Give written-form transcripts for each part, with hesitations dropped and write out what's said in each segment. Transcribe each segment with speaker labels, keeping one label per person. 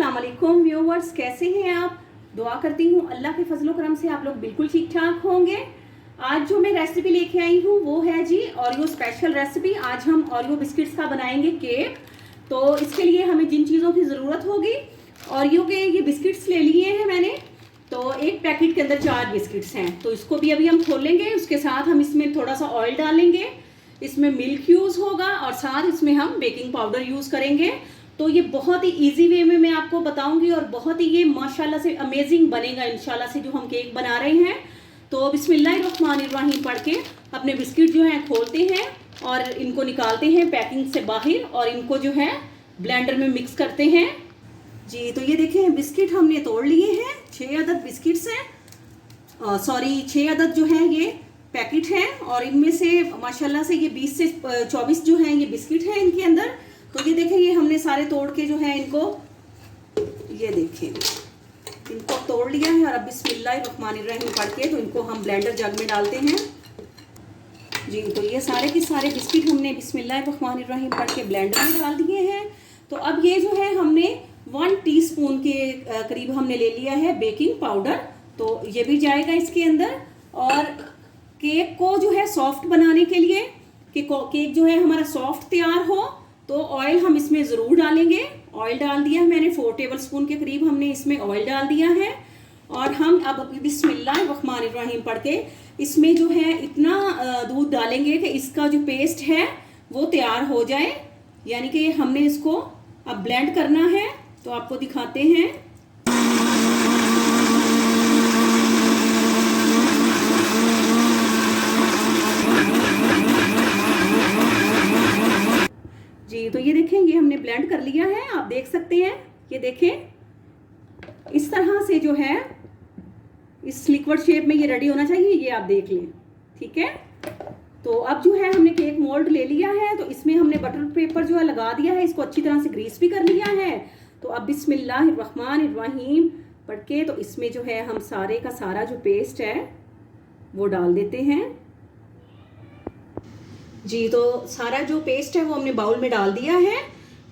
Speaker 1: अस्सलाम वालेकुम व्यूअर्स, कैसे हैं आप। दुआ करती हूँ अल्लाह के फजलो करम से आप लोग बिल्कुल ठीक ठाक होंगे। आज जो मैं रेसिपी लेके आई हूँ वो है जी ओरियो स्पेशल रेसिपी। आज हम ओरियो बिस्किट्स का बनाएंगे केक। तो इसके लिए हमें जिन चीज़ों की ज़रूरत होगी, ओरियो के ये बिस्किट्स ले लिए हैं मैंने। तो एक पैकेट के अंदर 4 बिस्किट्स हैं, तो इसको भी अभी हम खोलेंगे। उसके साथ हम इसमें थोड़ा सा ऑयल डालेंगे, इसमें मिल्क यूज़ होगा और साथ इसमें हम बेकिंग पाउडर यूज़ करेंगे। तो ये बहुत ही इजी वे में मैं आपको बताऊंगी और बहुत ही ये माशाल्लाह से अमेजिंग बनेगा इंशाल्लाह से जो हम केक बना रहे हैं। तो बिस्मिल्लाहिर्रहमानिर्रहीम पढ़ के अपने बिस्किट जो हैं खोलते हैं और इनको निकालते हैं पैकिंग से बाहर और इनको जो है ब्लेंडर में मिक्स करते हैं जी। तो ये देखें बिस्किट हमने तोड़ लिए हैं, 6 अदद बिस्किट्स हैं, सॉरी 6 अदद जो है ये पैकेट हैं और इनमें से माशाल्लाह से ये 20 से 24 जो हैं ये बिस्किट हैं इनके अंदर। तो ये देखें ये हमने सारे तोड़ के जो है इनको, ये देखें इनको तोड़ लिया है और अब बिस्मिल्लाहिर्रहमानिर्रहीम पढ़ के तो इनको हम ब्लेंडर जग में डालते हैं जी। तो ये सारे के सारे बिस्किट हमने बिस्मिल्लाहिर्रहमानिर्रहीम पढ़ के ब्लेंडर में डाल दिए हैं। तो अब ये जो है हमने 1 टीस्पून के करीब हमने ले लिया है बेकिंग पाउडर, तो ये भी जाएगा इसके अंदर। और केक को जो है सॉफ्ट बनाने के लिए कि केक जो है हमारा सॉफ्ट तैयार हो तो ऑयल हम इसमें ज़रूर डालेंगे। ऑयल डाल दिया है मैंने, 4 टेबलस्पून के करीब हमने इसमें ऑयल डाल दिया है। और हम अब बिस्मिल्लाहिर्रहमानिर्रहीम पढ़ के इसमें जो है इतना दूध डालेंगे कि इसका जो पेस्ट है वो तैयार हो जाए, यानी कि हमने इसको अब ब्लेंड करना है। तो आपको दिखाते हैं जी। तो ये देखें ये हमने ब्लेंड कर लिया है, आप देख सकते हैं। ये देखें इस तरह से जो है इस लिक्विड शेप में ये रेडी होना चाहिए, ये आप देख लें, ठीक है। तो अब जो है हमने केक मोल्ड ले लिया है, तो इसमें हमने बटर पेपर जो है लगा दिया है, इसको अच्छी तरह से ग्रीस भी कर लिया है। तो अब बिस्मिल्लाहिर्रहमानिर्रहीम पढ़ के तो इसमें जो है हम सारे का सारा जो पेस्ट है वो डाल देते हैं जी। तो सारा जो पेस्ट है वो हमने बाउल में डाल दिया है।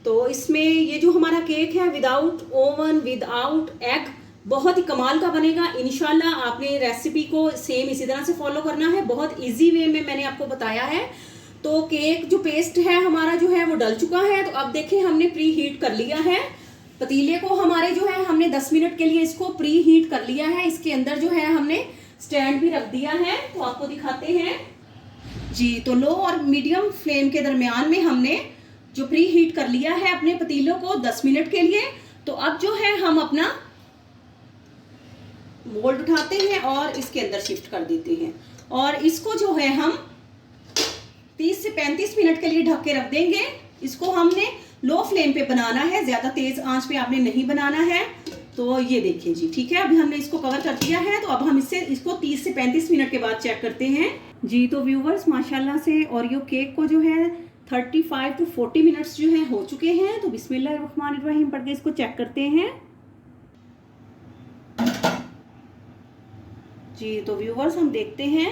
Speaker 1: तो इसमें ये जो हमारा केक है विदाउट ओवन विदाउट एग बहुत ही कमाल का बनेगा इंशाल्लाह। आपने रेसिपी को सेम इसी तरह से फॉलो करना है, बहुत इजी वे में मैंने आपको बताया है। तो केक जो पेस्ट है हमारा जो है वो डल चुका है। तो अब देखें हमने प्री हीट कर लिया है पतीले को, हमारे जो है हमने 10 मिनट के लिए इसको प्री हीट कर लिया है। इसके अंदर जो है हमने स्टैंड भी रख दिया है, तो आपको दिखाते हैं जी। तो लो और मीडियम फ्लेम के दरमियान में हमने जो प्री हीट कर लिया है अपने पतीलों को 10 मिनट के लिए। तो अब जो है हम अपना मोल्ड उठाते हैं और इसके अंदर शिफ्ट कर देते हैं और इसको जो है हम 30 से 35 मिनट के लिए ढक के रख देंगे। इसको हमने लो फ्लेम पे बनाना है, ज्यादा तेज आंच पे आपने नहीं बनाना है। तो ये देखिए जी, ठीक है। अभी हमने इसको कवर कर दिया है, तो अब हम इसको 30 से 35 मिनट के बाद चेक करते हैं जी। तो व्यूवर्स माशाल्लाह से ओरियो केक को जो है 35 टू 40 मिनट्स जो है हो चुके हैं। तो बिस्मिल्लाहिर्रहमानिर्रहीम पढ़ के इसको चेक करते हैं जी। तो व्यूवर्स हम देखते हैं,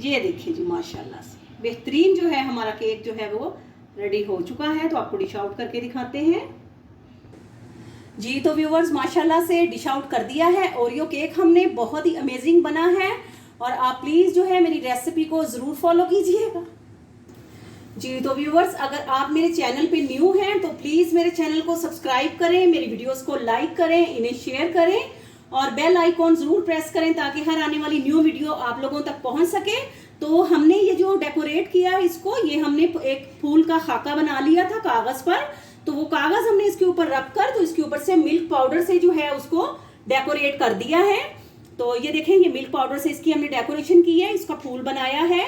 Speaker 1: ये देखिए जी माशाल्लाह से बेहतरीन जो है हमारा केक जो है वो रेडी हो चुका है। तो आपको डिश आउट करके दिखाते हैं जी। तो व्यूवर्स माशाल्लाह से डिश आउट कर दिया है ओरियो केक हमने, बहुत ही अमेजिंग बना है। और आप प्लीज़ जो है मेरी रेसिपी को ज़रूर फॉलो कीजिएगा जी। तो व्यूवर्स अगर आप मेरे चैनल पे न्यू हैं तो प्लीज़ मेरे चैनल को सब्सक्राइब करें, मेरी वीडियोस को लाइक करें, इन्हें शेयर करें और बेल आइकॉन ज़रूर प्रेस करें ताकि हर आने वाली न्यू वीडियो आप लोगों तक पहुंच सके। तो हमने ये जो डेकोरेट किया है इसको, ये हमने एक फूल का खाका बना लिया था कागज़ पर। तो वो कागज़ हमने इसके ऊपर रख कर तो इसके ऊपर से मिल्क पाउडर से जो है उसको डेकोरेट कर दिया है। तो ये देखें ये मिल्क पाउडर से इसकी हमने डेकोरेशन की है, इसका फूल बनाया है।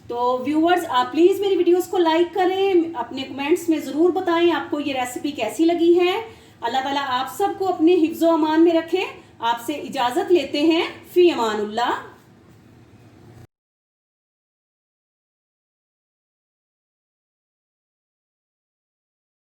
Speaker 1: तो व्यूअर्स आप प्लीज़ मेरी वीडियोस को लाइक करें, अपने कमेंट्स में ज़रूर बताएं आपको ये रेसिपी कैसी लगी है। अल्लाह ताला आप सबको अपने हिफ्ज़ो अमान में रखें। आपसे इजाज़त लेते हैं, फ़ी अमानुल्लाह।